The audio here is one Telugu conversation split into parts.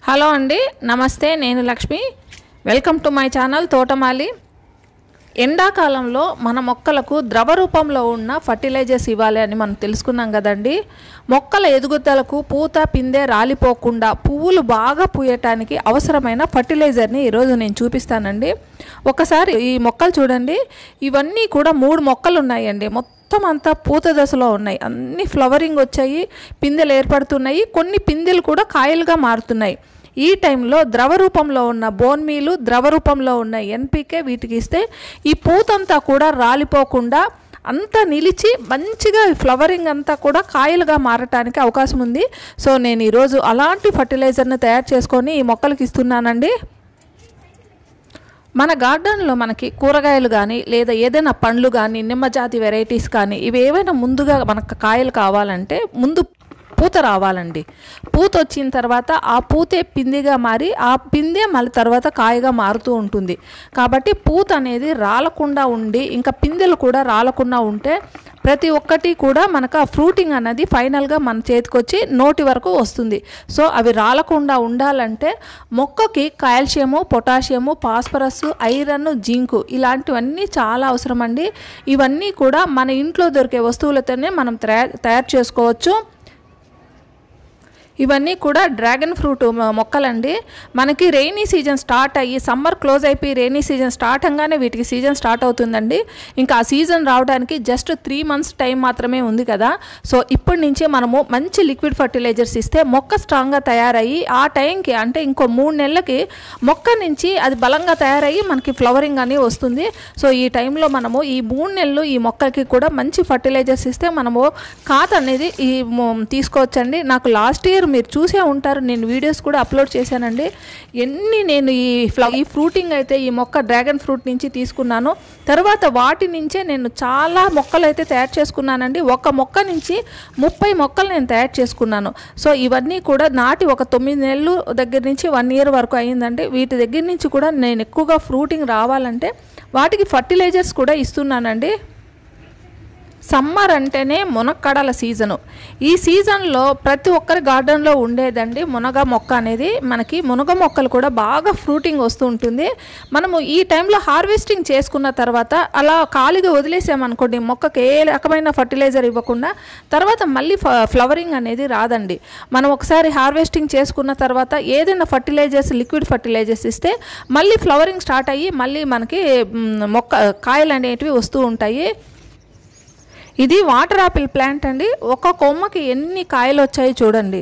హలో అండి, నమస్తే. నేను Lakshmi. Welcome to my channel తోటమాలి. ఎండాకాలంలో మన మొక్కలకు ద్రవ రూపంలో ఉన్న ఫర్టిలైజర్స్ ఇవ్వాలి అని మనం తెలుసుకున్నాం కదండి. మొక్కల ఎదుగుదలకు పూత పిందె రాలిపోకుండా పువ్వులు బాగా పూయటానికి అవసరమైన ఫర్టిలైజర్ని ఈరోజు నేను చూపిస్తానండి. ఒకసారి ఈ మొక్కలు చూడండి. ఇవన్నీ కూడా 3 మొక్కలు ఉన్నాయండి. మొత్తం అంతా పూత దశలో ఉన్నాయి. అన్ని ఫ్లవరింగ్ వచ్చాయి, పిందెలు ఏర్పడుతున్నాయి. కొన్ని పిందెలు కూడా కాయలుగా మారుతున్నాయి. ఈ టైంలో ద్రవ రూపంలో ఉన్న బోన్ మీలు, ద్రవ రూపంలో ఉన్న ఎన్పికే వీటికి ఇస్తే ఈ పూతంతా కూడా రాలిపోకుండా అంతా నిలిచి మంచిగా ఫ్లవరింగ్ అంతా కూడా కాయలుగా మారటానికి అవకాశం ఉంది. సో నేను ఈరోజు అలాంటి ఫర్టిలైజర్ని తయారు చేసుకొని ఈ మొక్కలకి ఇస్తున్నానండి. మన గార్డెన్లో మనకి కూరగాయలు కానీ లేదా ఏదైనా పండ్లు కానీ నిమ్మజాతి వెరైటీస్ కానీ ఇవి ఏవైనా ముందుగా మనకు కాయలు కావాలంటే ముందు పూత రావాలండి. పూత వచ్చిన తర్వాత ఆ పూతే పిందెగా మారి ఆ పిందె మళ్ళీ తర్వాత కాయగా మారుతూ ఉంటుంది. కాబట్టి పూత అనేది రాలకుండా ఉండి ఇంకా పిందెలు కూడా రాలకుండా ఉంటే ప్రతి ఒక్కటి కూడా మనకు ఆ ఫ్రూటింగ్ అన్నది ఫైనల్గా మన చేతికి వచ్చి నోటి వరకు వస్తుంది. సో అవి రాలకుండా ఉండాలంటే మొక్కకి calcium, potassium, phosphorus, iron, zinc ఇలాంటివన్నీ చాలా అవసరం అండి. ఇవన్నీ కూడా మన ఇంట్లో దొరికే వస్తువులతోనే మనం తయారు చేసుకోవచ్చు. ఇవన్నీ కూడా డ్రాగన్ ఫ్రూట్ మొక్కలండి. మనకి రెయినీ సీజన్ స్టార్ట్ అయ్యి సమ్మర్ క్లోజ్ అయిపోయి రెయినీ సీజన్ స్టార్ట్ అవ్వగానే వీటికి సీజన్ స్టార్ట్ అవుతుందండి. ఇంకా ఆ సీజన్ రావడానికి జస్ట్ 3 months టైం మాత్రమే ఉంది కదా. సో ఇప్పటి నుంచే మనము మంచి లిక్విడ్ ఫర్టిలైజర్స్ ఇస్తే మొక్క స్ట్రాంగ్గా తయారయ్యి ఆ టైంకి అంటే ఇంకో 3 నెలలకి మొక్క నుంచి అది బలంగా తయారయ్యి మనకి ఫ్లవరింగ్ అని వస్తుంది. సో ఈ టైంలో మనము ఈ 3 నెలలు ఈ మొక్కలకి కూడా మంచి ఫర్టిలైజర్స్ ఇస్తే మనము కాత అనేది తీసుకోవచ్చండి. నాకు లాస్ట్ ఇయర్ మీరు చూసే ఉంటారు, నేను వీడియోస్ కూడా అప్లోడ్ చేశానండి. నేను ఈ ఫ్రూటింగ్ అయితే ఈ మొక్క డ్రాగన్ ఫ్రూట్ నుంచి తీసుకున్నాను. తర్వాత వాటి నుంచే నేను చాలా మొక్కలు అయితే తయారు చేసుకున్నానండి. ఒక మొక్క నుంచి 30 మొక్కలు నేను తయారు చేసుకున్నాను. సో ఇవన్నీ కూడా నాటి ఒక 9 నెలలు దగ్గర నుంచి 1 year వరకు అయ్యిందండి. వీటి దగ్గర నుంచి కూడా నేను ఎక్కువగా ఫ్రూటింగ్ రావాలంటే వాటికి ఫర్టిలైజర్స్ కూడా ఇస్తున్నానండి. సమ్మర్ అంటేనే మునక్కాడల సీజను. ఈ సీజన్లో ప్రతి ఒక్కరి గార్డెన్లో ఉండేదండి మునగ మొక్క అనేది. మనకి మునగ మొక్కలు కూడా బాగా ఫ్రూటింగ్ వస్తూ ఉంటుంది. మనము ఈ టైంలో హార్వెస్టింగ్ చేసుకున్న తర్వాత అలా ఖాళీగా వదిలేసామనుకోండి, మొక్కకి ఏ రకమైన ఫర్టిలైజర్ ఇవ్వకుండా తర్వాత మళ్ళీ ఫ్లవరింగ్ అనేది రాదండి. మనం ఒకసారి హార్వెస్టింగ్ చేసుకున్న తర్వాత ఏదైనా ఫర్టిలైజర్స్, లిక్విడ్ ఫర్టిలైజర్స్ ఇస్తే మళ్ళీ ఫ్లవరింగ్ స్టార్ట్ అయ్యి మళ్ళీ మనకి కాయలు అనేటివి వస్తూ ఉంటాయి. ఇది వాటర్ ఆపిల్ ప్లాంట్ అండి. ఒక కొమ్మకి ఎన్ని కాయలు వచ్చాయి చూడండి.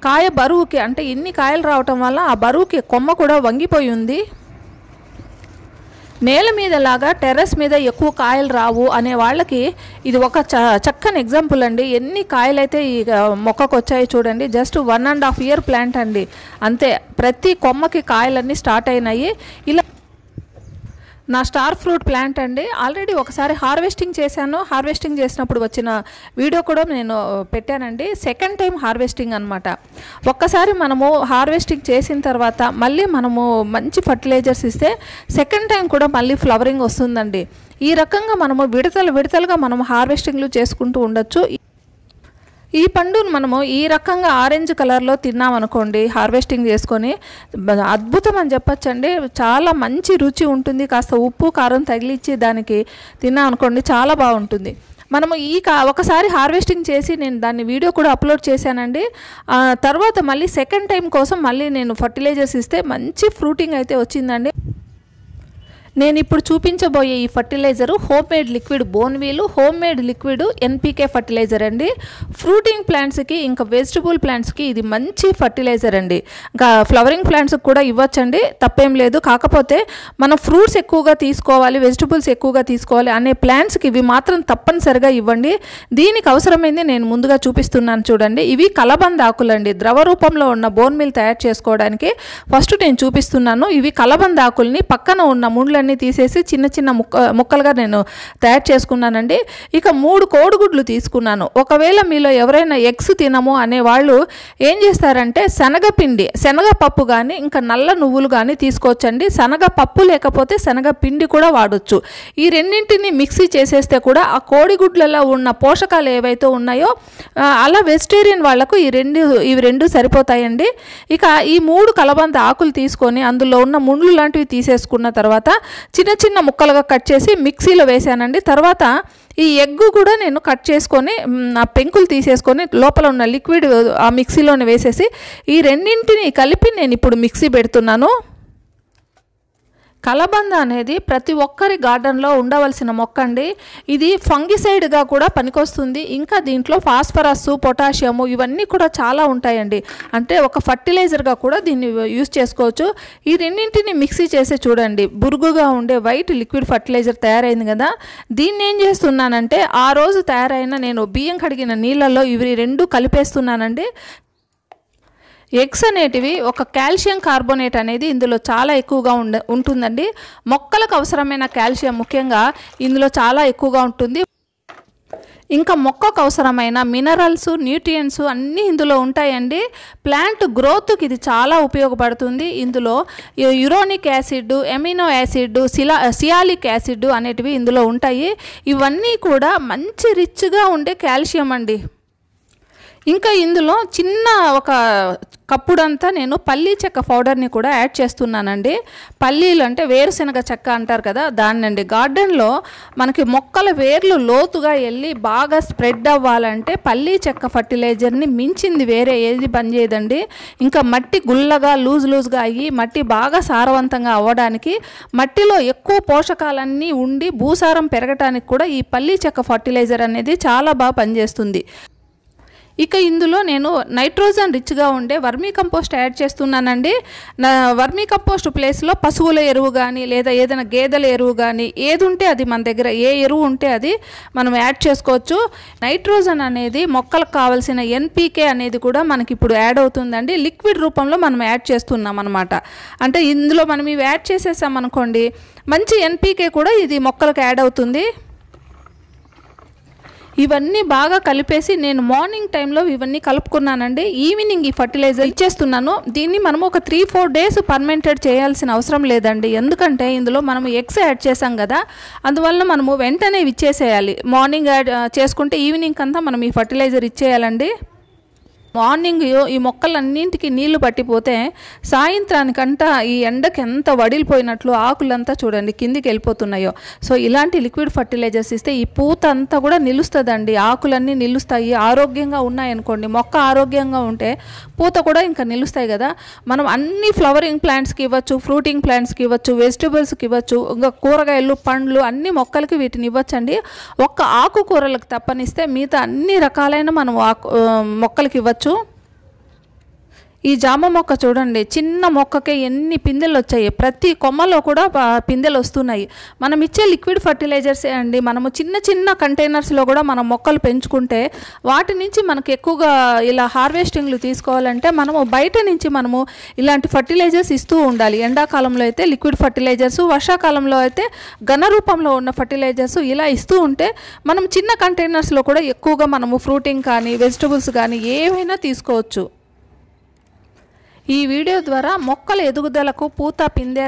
కాయ బరువుకి అంటే ఇన్ని కాయలు రావటం వల్ల ఆ బరువుకి కొమ్మ కూడా వంగిపోయి ఉంది. నేల మీద లాగా టెర్రస్ మీద ఎక్కువ కాయలు రావు అనే వాళ్ళకి ఇది ఒక చక్కని ఎగ్జాంపుల్ అండి. ఎన్ని కాయలు అయితే ఈ మొక్కకు వచ్చాయి చూడండి. జస్ట్ 1.5 year ప్లాంట్ అండి, అంతే. ప్రతి కొమ్మకి కాయలన్నీ స్టార్ట్ అయినాయి. ఇలా నా స్టార్ ఫ్రూట్ ప్లాంట్ అండి. ఆల్రెడీ ఒకసారి హార్వెస్టింగ్ చేశాను. హార్వెస్టింగ్ చేసినప్పుడు వచ్చిన వీడియో కూడా నేను పెట్టానండి. సెకండ్ టైం హార్వెస్టింగ్ అనమాట. ఒక్కసారి మనము హార్వెస్టింగ్ చేసిన తర్వాత మళ్ళీ మనము మంచి ఫర్టిలైజర్స్ ఇస్తే సెకండ్ టైం కూడా మళ్ళీ ఫ్లవరింగ్ వస్తుందండి. ఈ రకంగా మనము విడతలుగా మనము హార్వెస్టింగ్లు చేసుకుంటూ ఉండొచ్చు. ఈ పండును మనము ఈ రకంగా ఆరెంజ్ కలర్లో తిన్నామనుకోండి, హార్వెస్టింగ్ చేసుకొని అద్భుతం అని చెప్పచ్చండి. చాలా మంచి రుచి ఉంటుంది. కాస్త ఉప్పు కారం తగిలిచ్చి దానికి తిన్నామనుకోండి, చాలా బాగుంటుంది. మనము ఒకసారి హార్వెస్టింగ్ చేసి నేను దాన్ని వీడియో కూడా అప్లోడ్ చేశానండి. తర్వాత మళ్ళీ సెకండ్ టైం కోసం మళ్ళీ నేను ఫర్టిలైజర్స్ ఇస్తే మంచి ఫ్రూటింగ్ అయితే వచ్చిందండి. నేను ఇప్పుడు చూపించబోయే ఈ fertilizer home made liquid bone meal, home made liquid NPK fertilizer అండి. ఫ్రూటింగ్ ప్లాంట్స్కి ఇంకా వెజిటబుల్ ప్లాంట్స్కి ఇది మంచి ఫర్టిలైజర్ అండి. ఇంకా ఫ్లవరింగ్ ప్లాంట్స్కి కూడా ఇవ్వచ్చండి, తప్పేం లేదు. కాకపోతే మనం ఫ్రూట్స్ ఎక్కువగా తీసుకోవాలి, వెజిటబుల్స్ ఎక్కువగా తీసుకోవాలి అనే ప్లాంట్స్కి ఇవి మాత్రం తప్పనిసరిగా ఇవ్వండి. దీనికి అవసరమైంది నేను ముందుగా చూపిస్తున్నాను చూడండి. ఇవి కలబంద ఆకులండి. ద్రవ రూపంలో ఉన్న బోన్ మీల్ తయారు చేసుకోవడానికి ఫస్ట్ నేను చూపిస్తున్నాను. ఇవి కలబంద ఆకుల్ని పక్కన ఉన్న ముండ్లని ఎగ్గులన్నీ తీసేసి చిన్న చిన్న ముక్కలుగా నేను తయారు చేసుకున్నానండి. ఇక 3 కోడిగుడ్లు తీసుకున్నాను. ఒకవేళ మీలో ఎవరైనా ఎగ్స్ తినము అనే వాళ్ళు ఏం చేస్తారంటే శనగపప్పు కానీ ఇంకా నల్ల నువ్వులు కానీ తీసుకోవచ్చండి. శనగపప్పు లేకపోతే శనగపిండి కూడా వాడచ్చు. ఈ రెండింటిని మిక్సీ చేసేస్తే కూడా ఆ కోడిగుడ్లలో ఉన్న పోషకాలు ఏవైతే ఉన్నాయో అలా వెజిటేరియన్ వాళ్లకు ఇవి రెండు సరిపోతాయండి. ఇక ఈ 3 కలబంద ఆకులు తీసుకొని అందులో ఉన్న ముండ్లు లాంటివి తీసేసుకున్న తర్వాత చిన్న చిన్న ముక్కలుగా కట్ చేసి మిక్సీలో వేసానండి. తర్వాత ఈ ఎగ్గు కూడా నేను కట్ చేసుకొని ఆ పెంకులు తీసేసుకొని లోపల ఉన్న లిక్విడ్ ఆ మిక్సీలోనే వేసేసి ఈ రెండింటిని కలిపి నేను ఇప్పుడు మిక్సీ పెడుతున్నాను. కలబంద అనేది ప్రతి ఒక్కరి గార్డెన్లో ఉండవలసిన మొక్క అండి. ఇది ఫంగిసైడ్గా కూడా పనికొస్తుంది. ఇంకా దీంట్లో ఫాస్ఫరస్, పొటాషియము ఇవన్నీ కూడా చాలా ఉంటాయండి. అంటే ఒక ఫర్టిలైజర్గా కూడా దీన్ని యూజ్ చేసుకోవచ్చు. ఈ రెండింటిని మిక్సీ చేసి చూడండి, బురుగుగా ఉండే వైట్ లిక్విడ్ ఫర్టిలైజర్ తయారైంది కదా. దీన్ని ఏం చేస్తున్నానంటే ఆ రోజు తయారైన నేను బియ్యం కడిగిన నీళ్ళల్లో ఇవి రెండు కలిపేస్తున్నానండి. ఎగ్స్ అనేటివి ఒక కాల్షియం కార్బోనేట్ అనేది ఇందులో చాలా ఎక్కువగా ఉంటుందండి. మొక్కలకు అవసరమైన కాల్షియం ముఖ్యంగా ఇందులో చాలా ఎక్కువగా ఉంటుంది. ఇంకా మొక్కకు అవసరమైన మినరల్స్, న్యూట్రియంట్స్ అన్నీ ఇందులో ఉంటాయండి. ప్లాంట్ గ్రోత్కి ఇది చాలా ఉపయోగపడుతుంది. ఇందులో యురోనిక్ యాసిడ్, ఎమినో యాసిడ్, సియాలిక్ యాసిడ్ అనేటివి ఇందులో ఉంటాయి. ఇవన్నీ కూడా మంచి రిచ్గా ఉండే కాల్షియం అండి. ఇంకా ఇందులో చిన్న ఒక కప్పుడంతా నేను పల్లీ చెక్క పౌడర్ని కూడా యాడ్ చేస్తున్నానండి. పల్లీలు అంటే వేరుశనగ చెక్క అంటారు కదా, దాన్నండి. గార్డెన్లో మనకి మొక్కల వేర్లు లోతుగా వెళ్ళి బాగా స్ప్రెడ్ అవ్వాలంటే పల్లీ చెక్క ఫర్టిలైజర్ని మించింది వేరే ఏది పనిచేయదండి. ఇంకా మట్టి గుల్లగా లూజ్గా అయ్యి మట్టి బాగా సారవంతంగా అవ్వడానికి, మట్టిలో ఎక్కువ పోషకాలన్నీ ఉండి భూసారం పెరగటానికి కూడా ఈ పల్లీ చెక్క ఫర్టిలైజర్ అనేది చాలా బాగా పనిచేస్తుంది. ఇక ఇందులో నేను నైట్రోజన్ రిచ్గా ఉండే వర్మీ కంపోస్ట్ యాడ్ చేస్తున్నానండి. వర్మీ కంపోస్ట్ ప్లేస్లో పశువుల ఎరువు కానీ లేదా ఏదైనా గేదెల ఎరువు కానీ ఏది ఉంటే అది మన దగ్గర ఏ ఎరువు ఉంటే అది మనం యాడ్ చేసుకోవచ్చు. నైట్రోజన్ అనేది మొక్కలకు కావాల్సిన NPK అనేది కూడా మనకి ఇప్పుడు యాడ్ అవుతుందండి. లిక్విడ్ రూపంలో మనం యాడ్ చేస్తున్నాం అనమాట. అంటే ఇందులో మనం ఇవి యాడ్ చేసేసామనుకోండి, మంచి NPK కూడా ఇది మొక్కలకు యాడ్ అవుతుంది. ఇవన్నీ బాగా కలిపేసి నేను మార్నింగ్ టైంలో ఇవన్నీ కలుపుకున్నానండి. ఈవినింగ్ ఈ ఫర్టిలైజర్ ఇచ్చేస్తున్నాను. దీన్ని మనము ఒక 3-4 డేస్ పర్మెంటెడ్ చేయాల్సిన అవసరం లేదండి. ఎందుకంటే ఇందులో మనము ఎగ్స్ యాడ్ చేసాం కదా, అందువల్ల మనము వెంటనే ఇచ్చేసేయాలి. మార్నింగ్ యాడ్ చేసుకుంటే ఈవినింగ్ అంతా మనం ఈ ఫర్టిలైజర్ ఇచ్చేయాలండి. మార్నింగ్ ఈ మొక్కలన్నింటికి నీళ్లు పట్టిపోతే సాయంత్రానికంతా ఈ ఎండకి ఎంత వడిలిపోయినట్లు ఆకులంతా చూడండి కిందికి వెళ్ళిపోతున్నాయో. సో ఇలాంటి లిక్విడ్ ఫర్టిలైజర్స్ ఇస్తే ఈ పూత అంతా కూడా నిలుస్తుందండి, ఆకులన్నీ నిలుస్తాయి. ఆరోగ్యంగా ఉన్నాయనుకోండి, మొక్క ఆరోగ్యంగా ఉంటే పూత కూడా ఇంకా నిలుస్తాయి కదా. మనం అన్ని ఫ్లవరింగ్ ప్లాంట్స్కి ఇవ్వచ్చు, ఫ్రూటింగ్ ప్లాంట్స్కి ఇవ్వచ్చు, వెజిటబుల్స్కి ఇవ్వచ్చు, ఇంకా కూరగాయలు, పండ్లు అన్ని మొక్కలకి వీటిని ఇవ్వచ్చండి. ఒక్క ఆకుకూరలకు తప్పనిస్తే మిగతా అన్ని రకాలైన మనం మొక్కలకి ఇవ్వచ్చు. ఈ జామ మొక్క చూడండి, చిన్న మొక్కకే ఎన్ని పిందెలు వచ్చాయి. ప్రతి కొమ్మలో కూడా పిందెలు వస్తున్నాయి. మనం ఇచ్చే లిక్విడ్ ఫర్టిలైజర్సే అండి. మనము చిన్న చిన్న కంటైనర్స్లో కూడా మనం మొక్కలు పెంచుకుంటే వాటి నుంచి మనకు ఎక్కువగా ఇలా హార్వెస్టింగ్లు తీసుకోవాలంటే మనము బయట నుంచి మనము ఇలాంటి ఫర్టిలైజర్స్ ఇస్తూ ఉండాలి. ఎండాకాలంలో అయితే లిక్విడ్ ఫర్టిలైజర్స్, వర్షాకాలంలో అయితే ఘన రూపంలో ఉన్న ఫర్టిలైజర్స్ ఇలా ఇస్తూ ఉంటే మనం చిన్న కంటైనర్స్లో కూడా ఎక్కువగా మనము ఫ్రూటింగ్ కానీ వెజిటబుల్స్ కానీ ఏవైనా తీసుకోవచ్చు. ఈ వీడియో ద్వారా మొక్కల ఎదుగుదలకు, పూత పిందె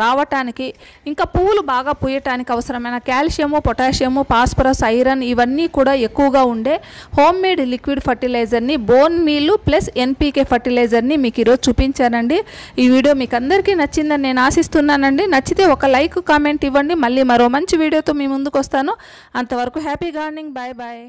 రావటానికి, ఇంకా పువ్వులు బాగా పూయటానికి అవసరమైన కాల్షియము, పొటాషియము, ఫాస్ఫరస్, ఐరన్ ఇవన్నీ కూడా ఎక్కువగా ఉండే హోమ్ మేడ్ లిక్విడ్ ఫర్టిలైజర్ని, బోన్ మీల్ ప్లస్ NPK ఫర్టిలైజర్ని మీకు ఈరోజు చూపించానండి. ఈ వీడియో మీకు అందరికీ నచ్చిందని నేను ఆశిస్తున్నానండి. నచ్చితే ఒక లైక్, కామెంట్ ఇవ్వండి. మళ్ళీ మరో మంచి వీడియోతో మీ ముందుకు వస్తాను. అంతవరకు హ్యాపీ గార్డెనింగ్. Bye bye.